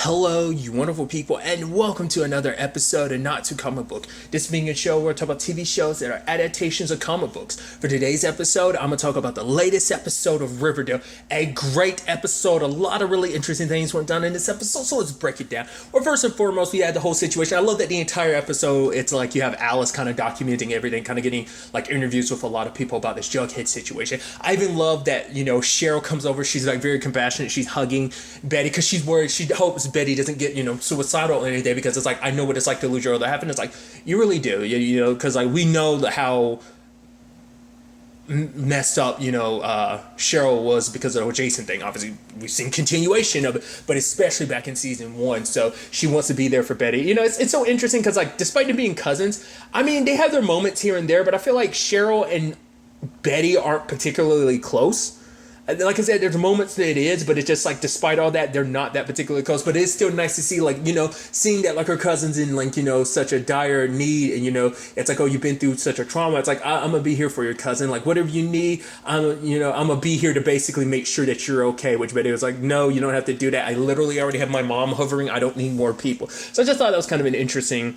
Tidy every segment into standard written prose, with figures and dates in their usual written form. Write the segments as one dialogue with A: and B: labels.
A: Hello, you wonderful people, and welcome to another episode of Not Too Comic Book. This being a show where I talk about TV shows that are adaptations of comic books. For today's episode, I'm going to talk about the latest episode of Riverdale. A great episode. A lot of really interesting things went down in this episode, so let's break it down. Well, first and foremost, we had the whole situation. I love that the entire episode, it's like you have Alice kind of documenting everything, kind of getting like interviews with a lot of people about this Jughead situation. I even love that, Cheryl comes over. She's like very compassionate. She's hugging Betty because she's worried. She hopes Betty doesn't get suicidal any day, because it's like, I know what it's like to lose your other half, and it's like, you really do, because like we know how messed up Cheryl was because of the Jason thing. Obviously we've seen continuation of it, but especially back in season 1, so she wants to be there for Betty. It's so interesting because, like, despite them being cousins, I mean, they have their moments here and there, but I feel like Cheryl and Betty aren't particularly close. Like I said, there's moments that it is, but it's just like, despite all that, they're not that particularly close. But it's still nice to see, like, seeing that, like, her cousin's in, like, such a dire need, and it's like, oh, you've been through such a trauma. It's like, I'm gonna be here for your cousin. Like, whatever you need, I'm gonna be here to basically make sure that you're okay. Which Betty was like, no, you don't have to do that. I literally already have my mom hovering. I don't need more people. So I just thought that was kind of an interesting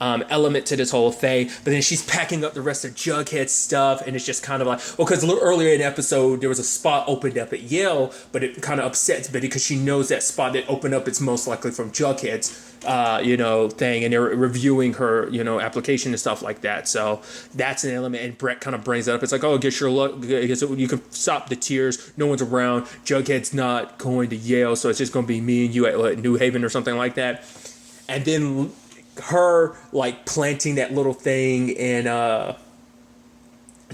A: element to this whole thing. But then she's packing up the rest of Jughead's stuff, and it's just kind of like, well, because a little earlier in the episode there was a spot opened up at Yale, but it kind of upsets Betty because she knows that spot that opened up, it's most likely from Jughead's thing, and they're reviewing her application and stuff like that. So that's an element, and Brett kind of brings it up. It's like, oh, I guess you can stop the tears, no one's around, Jughead's not going to Yale, so it's just going to be me and you at New Haven or something like that. And then her like planting that little thing in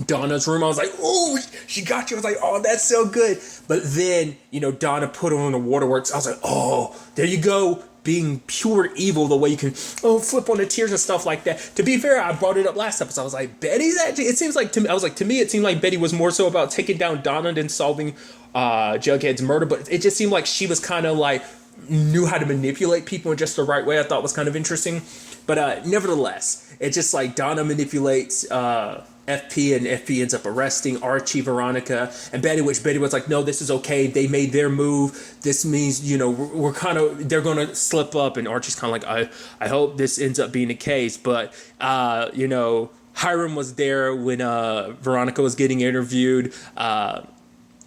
A: Donna's room, I was like, oh, she got you. I was like, oh, that's so good. But then Donna put on the waterworks. I was like, oh, there you go, being pure evil, the way you can flip on the tears and stuff like that. To be fair, I brought it up last episode. I was like, Betty's actually, it seems like to me, it seemed like Betty was more so about taking down Donna than solving Jughead's murder. But it just seemed like she was kind of like knew how to manipulate people in just the right way. I thought was kind of interesting. But nevertheless, it's just like Donna manipulates FP, and FP ends up arresting Archie, Veronica, and Betty, which Betty was like, no, this is okay. They made their move. This means, we're kind of, they're going to slip up. And Archie's kind of like, I hope this ends up being the case. But, Hiram was there when Veronica was getting interviewed.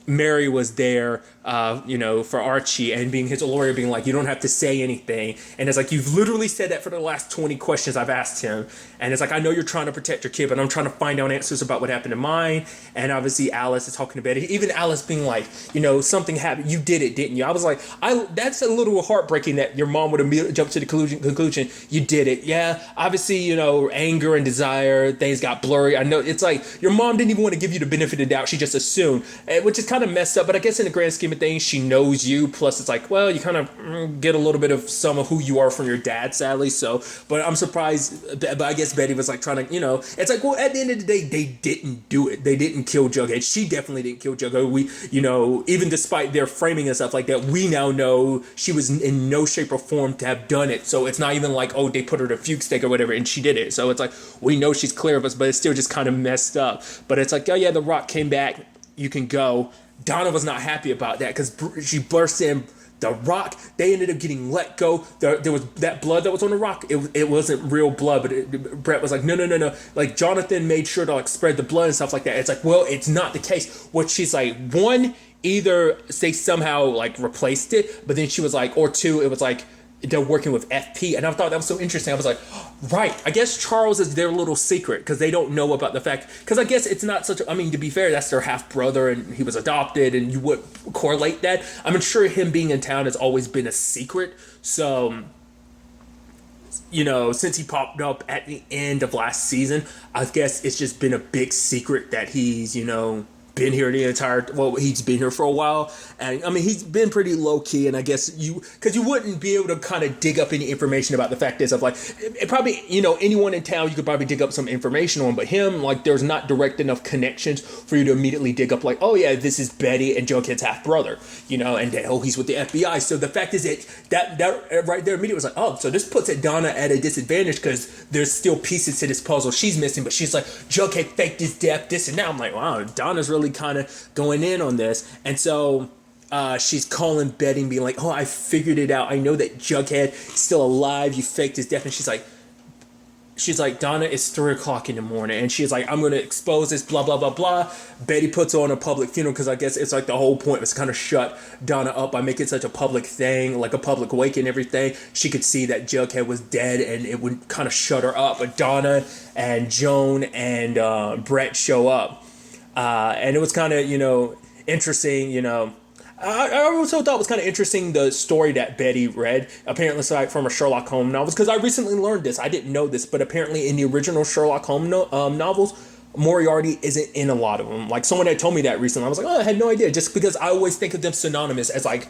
A: Mary was there, for Archie, and being his lawyer, being like, you don't have to say anything. And it's like, you've literally said that for the last 20 questions I've asked him. And it's like, I know you're trying to protect your kid, but I'm trying to find out answers about what happened to mine. And obviously Alice is talking to Betty. Even Alice being like, something happened. You did it, didn't you? I was like, that's a little heartbreaking that your mom would immediately jump to the conclusion, you did it. Yeah, obviously, anger and desire, things got blurry. I know it's like, your mom didn't even want to give you the benefit of the doubt. She just assumed, which is kind of messed up. But I guess in the grand scheme of things, she knows you. Plus, it's like, well, you kind of get a little bit of some of who you are from your dad, sadly. So, but I'm surprised. But I guess Betty was like trying to, it's like, well, at the end of the day, they didn't do it. They didn't kill Jughead. She definitely didn't kill Jughead. We, even despite their framing and stuff like that, we now know she was in no shape or form to have done it. So it's not even like, oh, they put her to fugue stake or whatever, and she did it. So it's like, we know she's clear of us, but it's still just kind of messed up. But it's like, oh yeah, the Rock came back. You can go. Donna was not happy about that because she burst in. The Rock, they ended up getting let go. There was that blood that was on the Rock. It wasn't real blood, but Brett was like, no. Like, Jonathan made sure to like spread the blood and stuff like that. It's like, well, it's not the case. What she's like, one, either they somehow like replaced it, but then she was like, or two, it was like, they're working with FP. And I thought that was so interesting. I was like, right, I guess Charles is their little secret because they don't know about the fact, because I guess it's not such a, I mean, to be fair, that's their half brother and he was adopted, and you would correlate that. I'm sure him being in town has always been a secret. So, since he popped up at the end of last season, I guess it's just been a big secret that he's, been here he's been here for a while, and I mean, he's been pretty low key, and I guess because you wouldn't be able to kind of dig up any information about the fact is of like, it probably, anyone in town you could probably dig up some information on, but him, like, there's not direct enough connections for you to immediately dig up like, oh yeah, this is Betty and Jughead's half brother, and then, oh, he's with the FBI. So the fact is that right there immediately was like, oh, so this puts Donna at a disadvantage because there's still pieces to this puzzle she's missing, but she's like, Jughead faked his death, this and that. I'm like, wow, Donna's really kind of going in on this. And so she's calling Betty and being like, oh, I figured it out. I know that Jughead is still alive. You faked his death. And she's like, Donna, it's 3 o'clock in the morning. And she's like, I'm going to expose this, blah, blah, blah, blah. Betty puts on a public funeral because I guess it's like the whole point was kind of shut Donna up by making such a public thing, like a public wake and everything. She could see that Jughead was dead and it would kind of shut her up. But Donna and Joan and Brett show up. And it was kind of, interesting, I also thought it was kind of interesting the story that Betty read, apparently from a Sherlock Holmes novel, because I recently learned this. I didn't know this, but apparently in the original Sherlock Holmes novels, Moriarty isn't in a lot of them. Like, someone had told me that recently. I was like, oh, I had no idea, just because I always think of them synonymous as like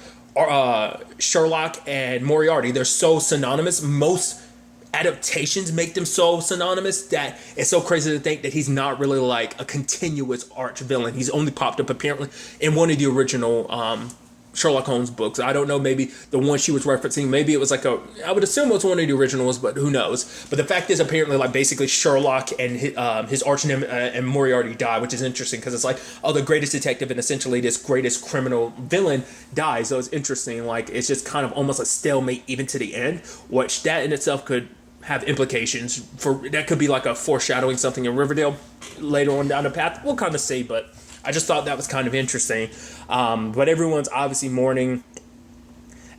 A: Sherlock and Moriarty. They're so synonymous. Most adaptations make them so synonymous that it's so crazy to think that he's not really like a continuous arch villain. He's only popped up apparently in one of the original Sherlock Holmes books. I don't know, maybe the one she was referencing, maybe it was like I would assume it was one of the originals, but who knows. But the fact is, apparently, like, basically Sherlock and his arch nemesis and Moriarty die, which is interesting because it's like, oh, the greatest detective and essentially this greatest criminal villain dies. So it's interesting. Like, it's just kind of almost a stalemate even to the end, which that in itself could have implications for, that could be like a foreshadowing something in Riverdale later on down the path. We'll kind of see, but I just thought that was kind of interesting. But everyone's obviously mourning,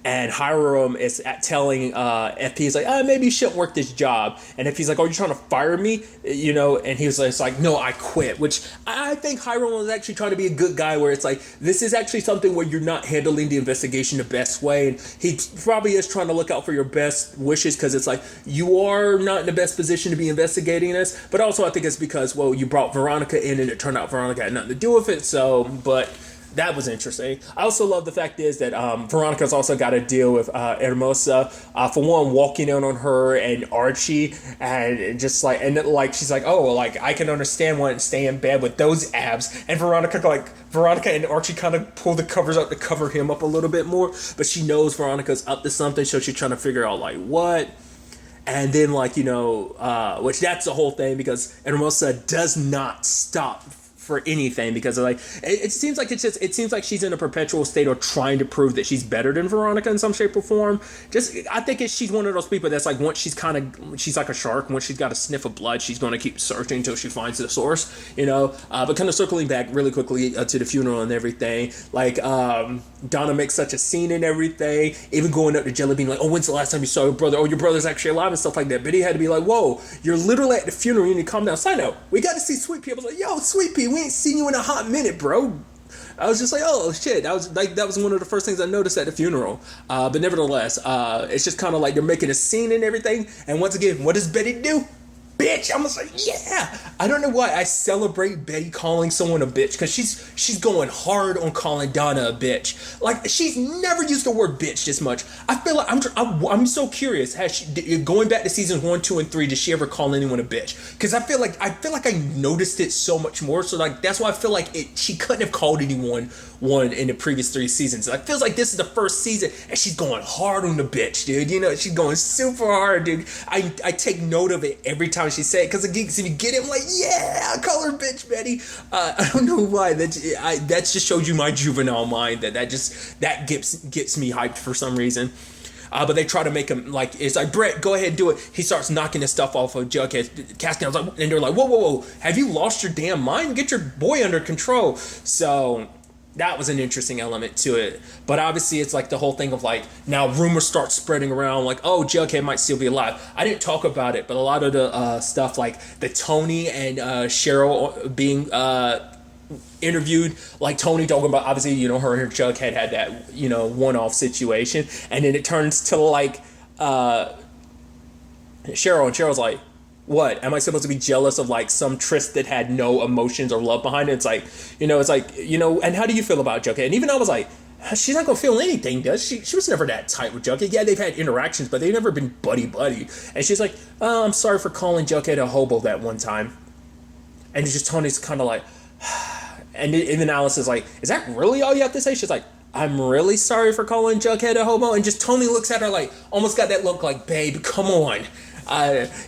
A: and Hiram is telling FP, he's like, maybe you shouldn't work this job. And FP's like, oh, you're trying to fire me? And he was like, no, I quit. Which I think Hiram was actually trying to be a good guy, where it's like, this is actually something where you're not handling the investigation the best way. And he probably is trying to look out for your best wishes, because it's like, you are not in the best position to be investigating this. But also I think it's because, well, you brought Veronica in and it turned out Veronica had nothing to do with it. So, but that was interesting. I also love the fact is that Veronica's also got to deal with Hermosa, for one, walking in on her and Archie, and just like, and like, she's like, oh, well, like, I can understand wanting to stay in bed with those abs. And Veronica and Archie kind of pull the covers up to cover him up a little bit more, but she knows Veronica's up to something, so she's trying to figure out like what. And then, like, which that's the whole thing, because Hermosa does not stop for anything, because like it seems like she's in a perpetual state of trying to prove that she's better than Veronica in some shape or form. I think she's one of those people that's like, once she's like a shark, once she's got a sniff of blood, she's going to keep searching until she finds the source, but kind of circling back really quickly to the funeral and everything, like Donna makes such a scene and everything, even going up to Jelly being like, oh, when's the last time you saw your brother? Oh, your brother's actually alive and stuff like that. But he had to be like, whoa, you're literally at the funeral, you need to calm down. Side note, we got to see Sweet Pea. I was like, yo, Sweet Pea, we ain't seen you in a hot minute, bro. I was just like, oh shit, that was one of the first things I noticed at the funeral. But nevertheless, it's just kind of like they're making a scene and everything. And once again, what does Betty do? Bitch. I'm just like, yeah. I don't know why I celebrate Betty calling someone a bitch, because she's going hard on calling Donna a bitch. Like, she's never used the word bitch this much. I feel like I'm so curious. Has she, going back to seasons 1, 2, and 3, did she ever call anyone a bitch? Because I feel like I noticed it so much more. So like that's why I feel like she couldn't have called anyone one in the previous 3 seasons. It feels like this is the first season and she's going hard on the bitch, dude. She's going super hard, dude. I take note of it every time she say it, because if you get it, I'm like, yeah, call her bitch, Betty. I don't know why. That just shows you my juvenile mind. That gets me hyped for some reason. But they try to make him like, it's like, Brett, go ahead and do it. He starts knocking his stuff off of Jughead. Castiel's like, and they're like, whoa, have you lost your damn mind? Get your boy under control. So that was an interesting element to it. But obviously it's like the whole thing of like, now rumors start spreading around like, oh, Jughead might still be alive. I didn't talk about it, but a lot of the stuff like the Tony and Cheryl being interviewed, like Tony talking about, obviously, her and Jughead had that, one-off situation. And then it turns to like Cheryl's like, what? Am I supposed to be jealous of like some tryst that had no emotions or love behind it? It's like, and how do you feel about Jughead? And even I was like, she's not gonna feel anything, does she? She was never that tight with Jughead. Yeah, they've had interactions, but they've never been buddy. And she's like, oh, I'm sorry for calling Jughead a hobo that one time. And it's just Tony's kind of like, and even Alice is like, is that really all you have to say? She's like, I'm really sorry for calling Jughead a hobo. And just Tony looks at her like, almost got that look like, babe, come on.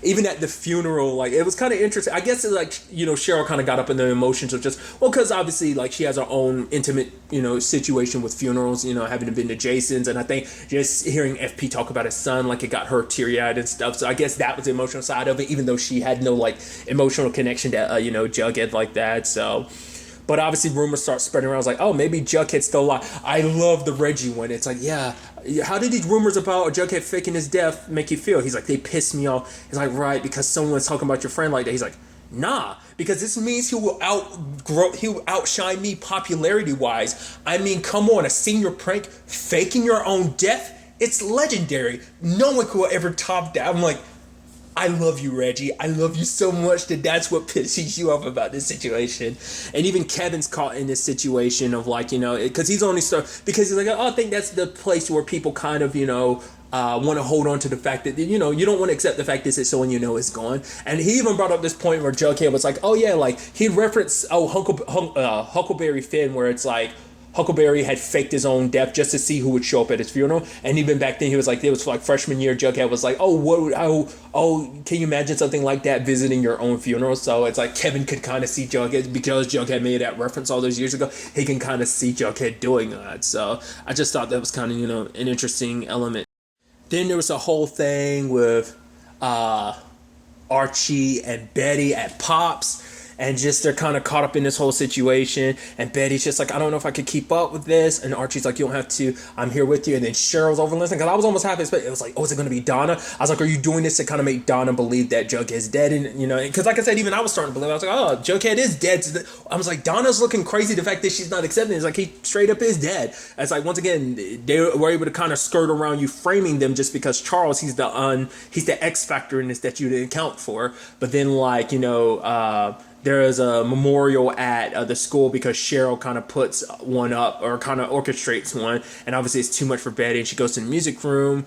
A: Even at the funeral, like it was kind of interesting. I guess like Cheryl kind of got up in the emotions of just because obviously like she has her own intimate situation with funerals, having been to Jason's, and I think just hearing FP talk about his son, like it got her teary eyed and stuff. So I guess that was the emotional side of it, even though she had no like emotional connection to Jughead like that. So. But obviously rumors start spreading around. I was like, oh, maybe Jughead's still alive. I love the Reggie one. It's like, yeah, how did these rumors about Jughead faking his death make you feel? He's like, they pissed me off. He's like, right, because someone's talking about your friend like that. He's like, nah, because this means he will outshine me popularity-wise. I mean, come on, a senior prank, faking your own death? It's legendary. No one could ever top that. I'm like, I love you, Reggie. I love you so much that's what pisses you off about this situation. And even Kevin's caught in this situation of like, because he's because he's like, oh, I think that's the place where people kind of, want to hold on to the fact that, you don't want to accept the fact that someone is gone. And he even brought up this point where Jughead was like, oh yeah, like he'd reference, Huckleberry Finn, where it's like, Huckleberry had faked his own death just to see who would show up at his funeral. And even back then, he was like, it was like freshman year, Jughead was like, can you imagine something like that visiting your own funeral? So it's like Kevin could kind of see Jughead, because Jughead made that reference all those years ago. He can kind of see Jughead doing that. So I just thought that was kind of, an interesting element. Then there was a whole thing with Archie and Betty at Pops. And just they're kind of caught up in this whole situation. And Betty's just like, I don't know if I could keep up with this. And Archie's like, you don't have to. I'm here with you. And then Cheryl's over listening. Because I was almost half expecting. It was like, oh, is it going to be Donna? I was like, are you doing this to kind of make Donna believe that Jughead's dead? And, because like I said, even I was starting to believe. I was like, oh, Jughead is dead. I was like, Donna's looking crazy. The fact that she's not accepting it. It's like, he straight up is dead. And it's like, once again, they were able to kind of skirt around you framing them just because Charles, he's the X factor in this that you didn't account for. But then like, there is a memorial at the school because Cheryl kind of puts one up or kind of orchestrates one. And obviously it's too much for Betty. And she goes to the music room.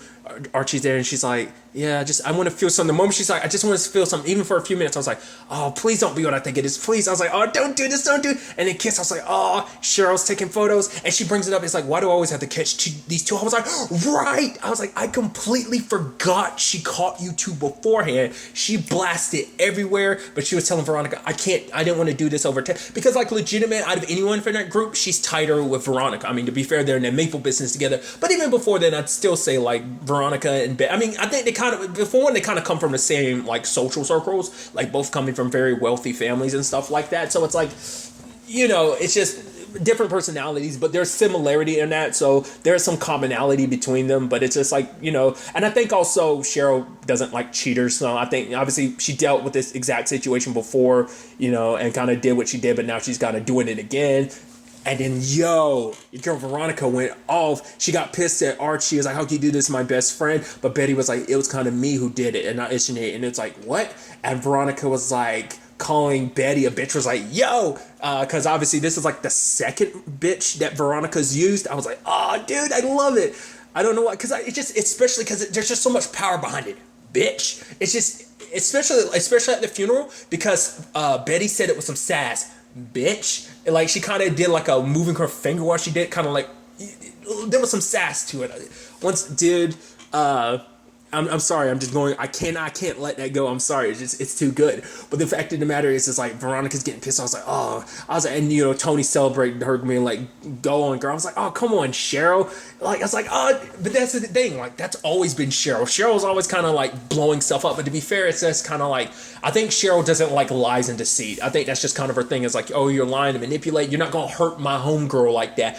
A: Archie's there and she's like, yeah, I want to feel something. The moment she's like, I just want to feel something, even for a few minutes, I was like, oh, please don't be what I think it is. Please. I was like, oh, don't do this, don't do it. And then Kiss, I was like, oh, Cheryl's taking photos. And she brings it up. It's like, why do I always have to catch these two? I was like, right. I was like, I completely forgot she caught you two beforehand. She blasted everywhere, but she was telling Veronica, I didn't want to do this over because like legitimate out of anyone from that group, she's tighter with Veronica. I mean, to be fair, they're in the Maple business together. But even before then, I'd still say like Veronica and Ben. I mean, I think they kind of come from the same like social circles, like both coming from very wealthy families and stuff like that. So it's like, it's just different personalities, but there's similarity in that. So there's some commonality between them, but it's just like, and I think also Cheryl doesn't like cheaters. So I think obviously she dealt with this exact situation before, and kind of did what she did, but now she's kind of doing it again. And then, your girl Veronica went off. She got pissed at Archie. She was like, how can you do this to my best friend? But Betty was like, it was kind of me who did it and not Ishine. And it's like, what? And Veronica was like, calling Betty a bitch, was like, because obviously this is like the second bitch that Veronica's used. I was like, oh, dude, I love it. I don't know why, because especially because there's just so much power behind it. Bitch. It's just, especially at the funeral, because Betty said it with some sass. Bitch. Like she kind of did like a moving her finger while she did, kind of like there was some sass to it. Once, dude, I'm sorry. I'm just going. I can't let that go. I'm sorry. It's too good. But the fact of the matter is, it's like Veronica's getting pissed. I was like, and Tony celebrated her being like, go on, girl. I was like, oh, come on, Cheryl. Like I was like, oh, but that's the thing. Like that's always been Cheryl. Cheryl's always kind of like blowing stuff up. But to be fair, it's just kind of like, I think Cheryl doesn't like lies and deceit. I think that's just kind of her thing. Is like, oh, you're lying to manipulate. You're not gonna hurt my homegirl like that.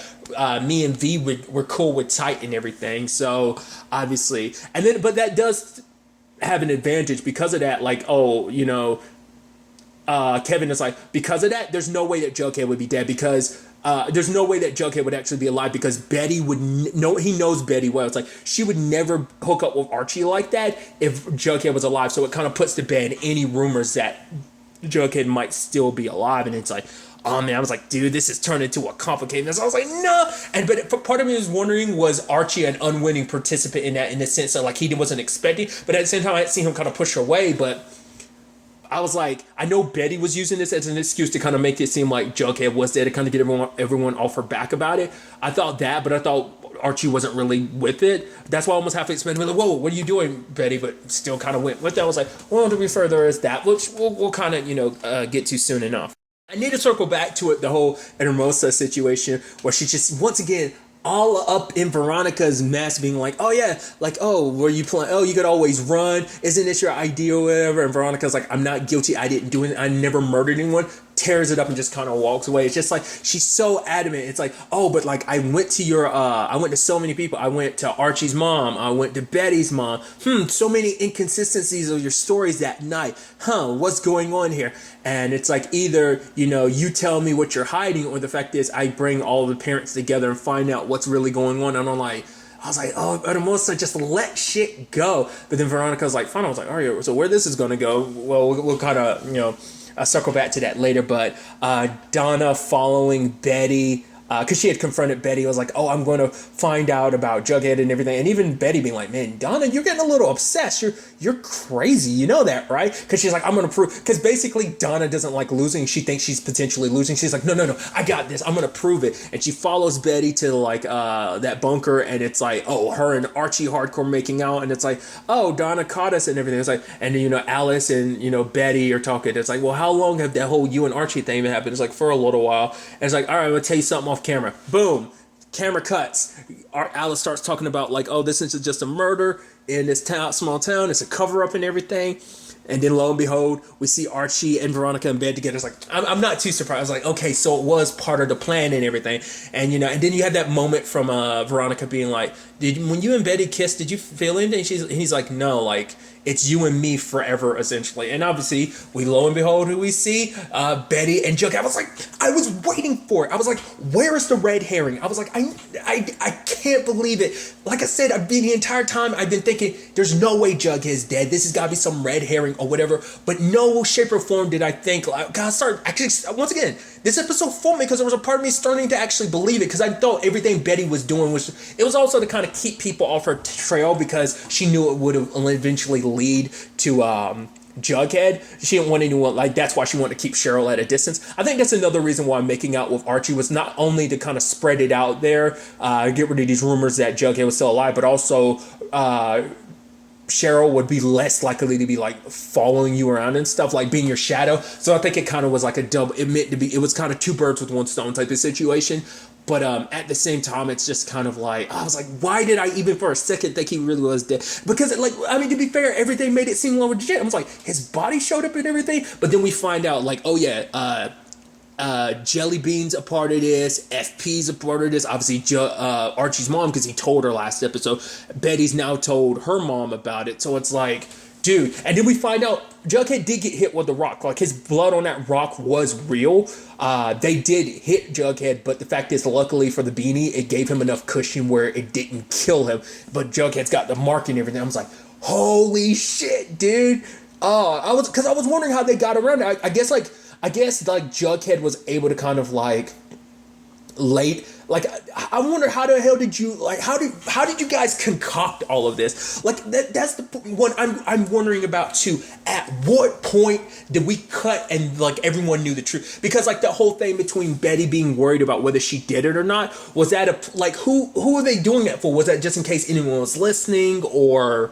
A: Me and V we're cool with tight and everything. So obviously, and then but that does have an advantage because of that. Like, Kevin is like, because of that, there's no way that Jughead would be dead because there's no way that Jughead would actually be alive because Betty would know. He knows Betty well. It's like she would never hook up with Archie like that if Jughead was alive. So it kind of puts to bed any rumors that Jughead might still be alive. And it's like, oh man, I was like, dude, this is turned into a complicated mess. I was like, no. But part of me was wondering, was Archie an unwitting participant in that, in the sense that like he wasn't expecting, but at the same time, I had seen him kind of push her away. But I was like, I know Betty was using this as an excuse to kind of make it seem like Jughead was there to kind of get everyone off her back about it. I thought that, but I thought Archie wasn't really with it. That's why I almost half expected, like, whoa, what are you doing, Betty? But still kind of went with that. I was like, well, to be fair, there is that, which we'll kind of, get to soon enough. I need to circle back to it, the whole Hermosa situation, where she just, once again, all up in Veronica's mess, being like, oh yeah, like, oh, were you playing? Oh, you could always run. Isn't this your idea or whatever? And Veronica's like, I'm not guilty. I didn't do it. I never murdered anyone. Tears it up and just kind of walks away. It's just like, she's so adamant. It's like, oh, but like, I went to so many people. I went to Archie's mom. I went to Betty's mom. So many inconsistencies of your stories that night. What's going on here? And it's like, either, you tell me what you're hiding, or the fact is I bring all the parents together and find out what's really going on. And I was like, oh, Hermosa, just let shit go. But then Veronica's like, fine. I was like, all right, so where this is going to go, well, we'll kind of, I'll circle back to that later. But Donna following Betty, because she had confronted Betty, was like, oh, I'm going to find out about Jughead and everything. And even Betty being like, man, Donna, you're getting a little obsessed. You're crazy. You know that, right? Because she's like, I'm going to prove. Because basically Donna doesn't like losing. She thinks she's potentially losing. She's like, no, I got this. I'm going to prove it. And she follows Betty to like that bunker. And it's like, oh, her and Archie hardcore making out. And it's like, oh, Donna caught us and everything. It's like, and then, Alice and, Betty are talking. It's like, well, how long have that whole you and Archie thing been happening? It's like, for a little while. And it's like, all right, I'm going to tell you something off camera. Boom. Camera cuts. Alice starts talking about like, oh, this is just a murder in this small town. It's a cover up and everything. And then lo and behold, we see Archie and Veronica in bed together. It's like, I'm not too surprised. Like, okay, so it was part of the plan and everything. And, and then you had that moment from Veronica being like, when you and Betty kissed, did you feel anything? And he's like, no, like, it's you and me forever, essentially. And obviously, lo and behold, who we see, Betty and Jughead. I was waiting for it. I was like, where is the red herring? I was like, I can't believe it. Like I said, the entire time I've been thinking, there's no way Jughead's dead. This has got to be some red herring or whatever. But no shape or form did I think, like, God, once again, this episode fooled me because there was a part of me starting to actually believe it, because I thought everything Betty was doing it was also to kind of keep people off her trail, because she knew it would eventually lead to Jughead. She didn't want anyone, like, that's why she wanted to keep Cheryl at a distance. I think that's another reason why making out with Archie was not only to kind of spread it out there, get rid of these rumors that Jughead was still alive, but also Cheryl would be less likely to be like following you around and stuff, like being your shadow. So I think it kind of was like it was kind of two birds with one stone type of situation. But at the same time, it's just kind of like, I was like, why did I even for a second think he really was dead? Because, like, I mean, to be fair, everything made it seem legit. I was like, his body showed up and everything. But then we find out, like, oh yeah, Jelly Bean's a part of this, FP's a part of this, obviously Archie's mom, because he told her last episode. Betty's now told her mom about it. So it's like, dude. And then we find out Jughead did get hit with the rock. Like, his blood on that rock was real. They did hit Jughead, but the fact is, luckily for the beanie, it gave him enough cushion where it didn't kill him. But Jughead's got the mark and everything. I was like, holy shit, dude. I was wondering how they got around it. I guess Jughead was able to kind of like I wonder how the hell did you, like, how did you guys concoct all of this? Like, that's the one I'm wondering about too. At what point did we cut and like everyone knew the truth? Because like the whole thing between Betty being worried about whether she did it or not, was that who are they doing that for? Was that just in case anyone was listening, or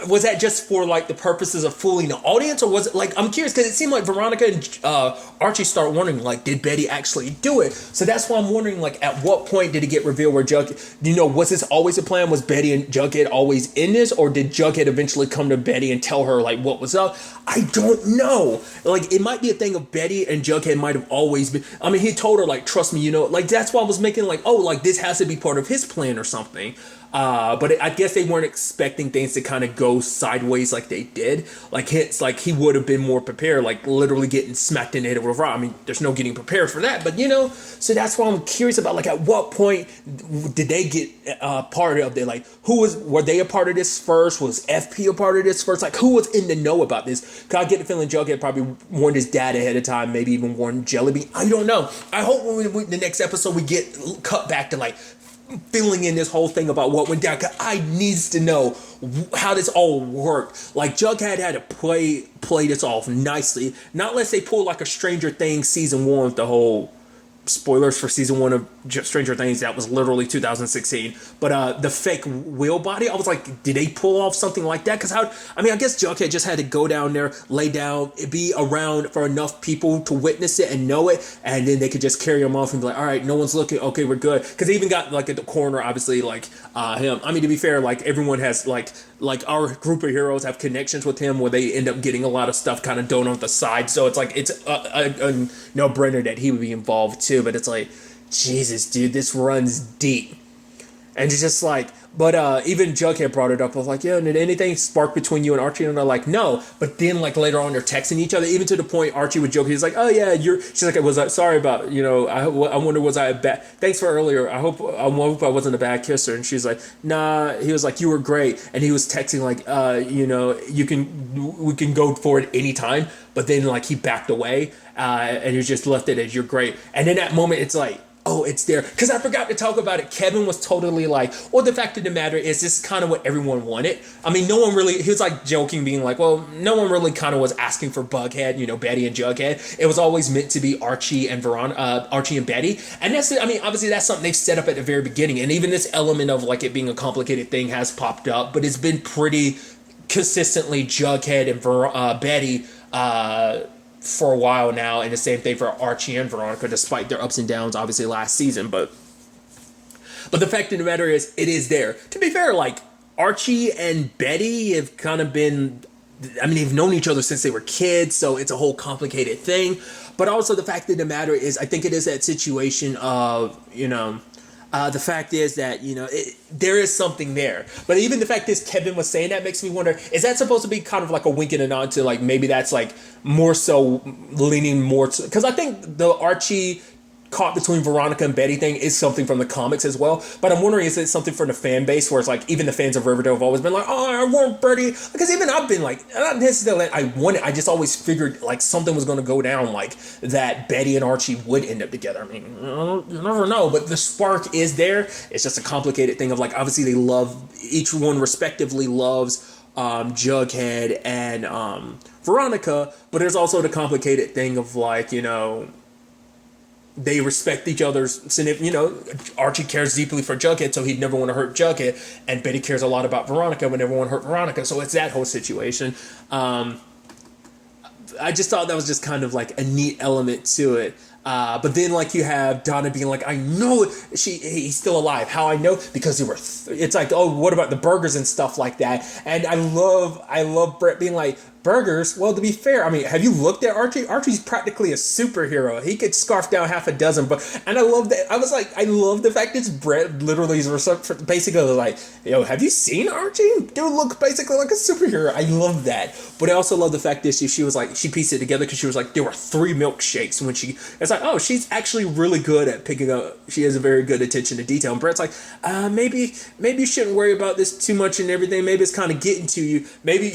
A: was that just for like the purposes of fooling the audience, or was it like, I'm curious, because it seemed like Veronica and Archie start wondering, like, did Betty actually do it? So that's why I'm wondering, like, at what point did it get revealed where Jughead, was this always a plan? Was Betty and Jughead always in this, or did Jughead eventually come to Betty and tell her like what was up? I don't know. Like, it might be a thing of Betty and Jughead might have always been. I mean, he told her like, trust me, like, that's why I was making like, oh, like this has to be part of his plan or something. But I guess they weren't expecting things to kind of go sideways like they did. Like, it's like he would have been more prepared, like literally getting smacked in the head with a rock. I mean, there's no getting prepared for that, but so that's why I'm curious about, like, at what point did they get part of it? Like, were they a part of this first? Was FP a part of this first? Like, who was in the know about this? Cause I get the feeling Jughead probably warned his dad ahead of time, maybe even warned Jellybean. I don't know. I hope when the next episode we get cut back to like filling in this whole thing about what went down, because I needs to know how this all worked. Like, Jughead had to play this off nicely, not unless they pull like a Stranger Things season 1 with the whole spoilers for season 1 of Stranger Things, that was literally 2016. But the fake Will body, I was like, did they pull off something like that? Because I guess Jughead just had to go down there, lay down, be around for enough people to witness it and know it, and then they could just carry him off and be like, all right, no one's looking, okay, we're good. Because they even got like at the corner, obviously, like him. I mean, to be fair, like everyone has like our group of heroes have connections with him where they end up getting a lot of stuff kind of done on the side. So it's like it's a no-brainer that he would be involved too. But it's like, Jesus, dude, this runs deep. And it's just like, but even Jughead brought it up. I was like, yeah, did anything spark between you and Archie? And they're like, no. But then like later on, they're texting each other, even to the point Archie would joke. He's like, oh yeah, she's like, sorry about, I wonder, was I a bad, thanks for earlier. I hope I wasn't a bad kisser. And she's like, nah. He was like, you were great. And he was texting like, we can go for it anytime. But then like he backed away and he just left it as you're great. And in that moment, it's like, oh, it's there. Because I forgot to talk about it. Kevin was totally like, well, the fact of the matter is this is kind of what everyone wanted. I mean, no one really, he was like joking, being like, well, no one really kind of was asking for Bughead, Betty and Jughead. It was always meant to be Archie and Archie and Betty. And that's, I mean, obviously that's something they've set up at the very beginning. And even this element of like it being a complicated thing has popped up, but it's been pretty consistently Jughead and Betty, for a while now, and the same thing for Archie and Veronica, despite their ups and downs, obviously last season. But the fact of the matter is, it is there. To be fair, like Archie and Betty have kind of been, I mean, they've known each other since they were kids, so it's a whole complicated thing. But also the fact of the matter is, I think it is that situation of, the fact is that, there is something there. But even the fact is Kevin was saying that makes me wonder, is that supposed to be kind of like a wink and a nod to like maybe that's like more so leaning more to, because I think the Archie caught between Veronica and Betty thing is something from the comics as well. But I'm wondering, is it something from the fan base where it's like even the fans of Riverdale have always been like, oh, I want Betty. Because even I've been like, not necessarily I want it, I just always figured like something was going to go down like that Betty and Archie would end up together. I mean, you never know, but the spark is there. It's just a complicated thing of like, obviously they love, each one respectively loves Jughead and Veronica, but there's also the complicated thing of like, they respect each other's, Archie cares deeply for Jughead, so he'd never want to hurt Jughead, and Betty cares a lot about Veronica, would never want to hurt Veronica, so it's that whole situation. I just thought that was just kind of like a neat element to it. But then like you have Donna being like, I know he's still alive. How I know? Because they were, it's like, oh, what about the burgers and stuff like that? And I love Brett being like, burgers? Well, to be fair, I mean, have you looked at Archie? Archie's practically a superhero. He could scarf down half a dozen, and I love that. I was like, I love the fact that Brett literally is basically like, yo, have you seen Archie? Dude look basically like a superhero. I love that. But I also love the fact that she was like, she pieced it together because she was like, there were 3 milkshakes when it's like, oh, she's actually really good at picking up. She has a very good attention to detail. And Brett's like, maybe you shouldn't worry about this too much and everything. Maybe it's kind of getting to you. Maybe,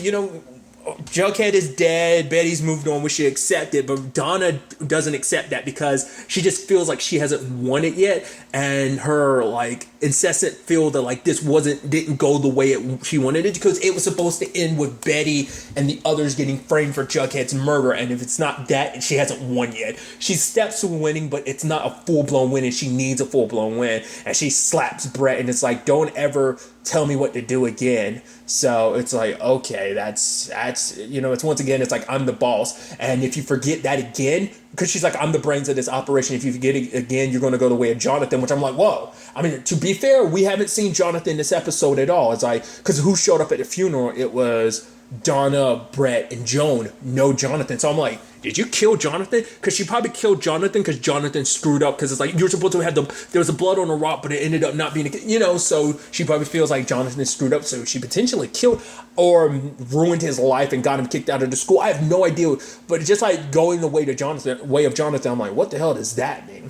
A: Jughead is dead, Betty's moved on, we should accept it, but Donna doesn't accept that because she just feels like she hasn't won it yet, and her like incessant feel that like this didn't go the way she wanted it, because it was supposed to end with Betty and the others getting framed for Jughead's murder, and if it's not that, she hasn't won yet. She steps to winning, but it's not a full-blown win, and she needs a full-blown win, and she slaps Brett, and it's like, don't ever tell me what to do again. So it's like, okay, that's it's once again, it's like, I'm the boss, and if you forget that again, because she's like, I'm the brains of this operation, if you forget it again, you're going to go the way of Jonathan, which I'm like, whoa. I mean, to be fair, we haven't seen Jonathan this episode at all. It's like, because who showed up at the funeral? It was Donna, Brett, and Joan. No Jonathan. So I'm like, did you kill Jonathan? Because she probably killed Jonathan because Jonathan screwed up, because it's like, you're supposed to have there was a blood on the rock, but it ended up not being, so she probably feels like Jonathan screwed up, so she potentially killed or ruined his life and got him kicked out of the school. I have no idea, but it's just like going the way of Jonathan, I'm like, what the hell does that mean?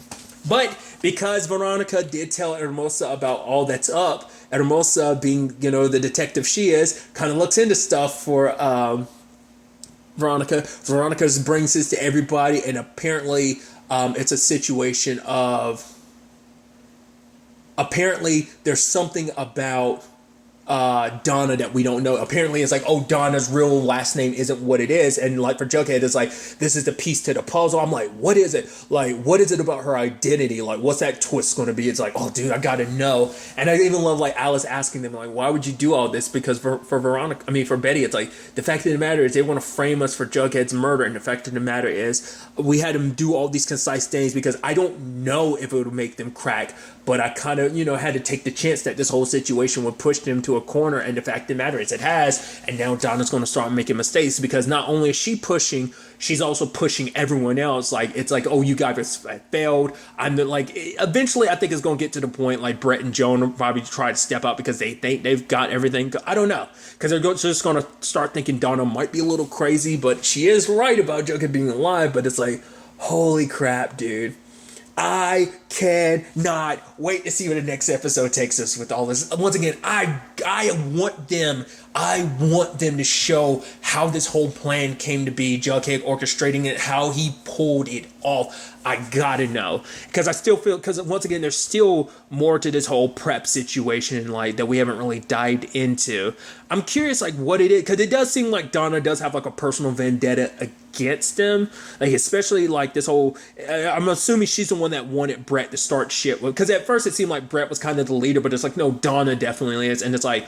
A: But because Veronica did tell Hermosa about all that's up, Hermosa, being, the detective she is, kind of looks into stuff for Veronica. Veronica brings this to everybody, and apparently it's a situation of, apparently there's something about Donna that we don't know. Apparently it's like, oh, Donna's real last name isn't what it is, and like for Jughead it's like, this is the piece to the puzzle. I'm like, what is it? Like, what is it about her identity? Like, what's that twist going to be? It's like, oh dude, I gotta know. And I even love like Alice asking them like, why would you do all this? Because for Veronica, I mean for Betty, it's like, the fact of the matter is they want to frame us for Jughead's murder, and the fact of the matter is we had him do all these concise things because I don't know if it would make them crack, but I kind of, had to take the chance that this whole situation would push them to a corner, and the fact of the matter is it has, and now Donna's going to start making mistakes because not only is she pushing, she's also pushing everyone else. Like, it's like, oh, you guys failed. I'm like, eventually I think it's going to get to the point like Brett and Joan will probably try to step up because they think they've got everything. I don't know, because they're just going to start thinking Donna might be a little crazy, but she is right about Jughead being alive. But it's like, holy crap, dude. I cannot wait to see where the next episode takes us with all this. Once again, I want them to show how this whole plan came to be, Jughead orchestrating it, how he pulled it off. I gotta know, because I still feel, because once again, there's still more to this whole prep situation, like, that we haven't really dived into. I'm curious, like, what it is, because it does seem like Donna does have like a personal vendetta against him, like, especially like this whole, I'm assuming she's the one that wanted Brett to start shit with, because at first it seemed like Brett was kind of the leader, but it's like, no, Donna definitely is. And it's like,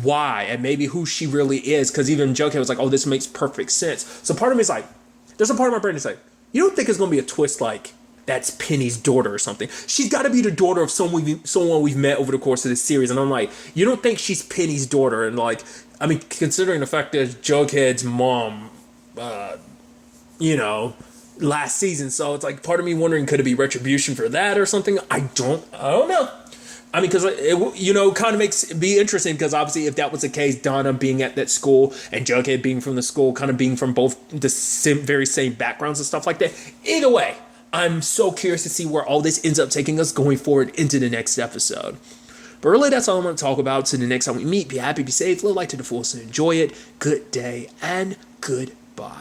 A: why? And maybe who she really is, because even Jughead was like, oh, this makes perfect sense. So part of me is like, there's a part of my brain that's like, you don't think it's going to be a twist like that's Penny's daughter or something? She's got to be the daughter of someone we've met over the course of this series. And I'm like, you don't think she's Penny's daughter? And like, I mean, considering the fact that Jughead's mom, last season. So it's like part of me wondering, could it be retribution for that or something? I don't know. I mean, because it, kind of makes it be interesting, because obviously if that was the case, Donna being at that school and Jughead being from the school, kind of being from both the very same backgrounds and stuff like that. Either way, I'm so curious to see where all this ends up taking us going forward into the next episode. But really, that's all I'm going to talk about. So the next time we meet, be happy, be safe, live life to the fullest, and enjoy it. Good day and good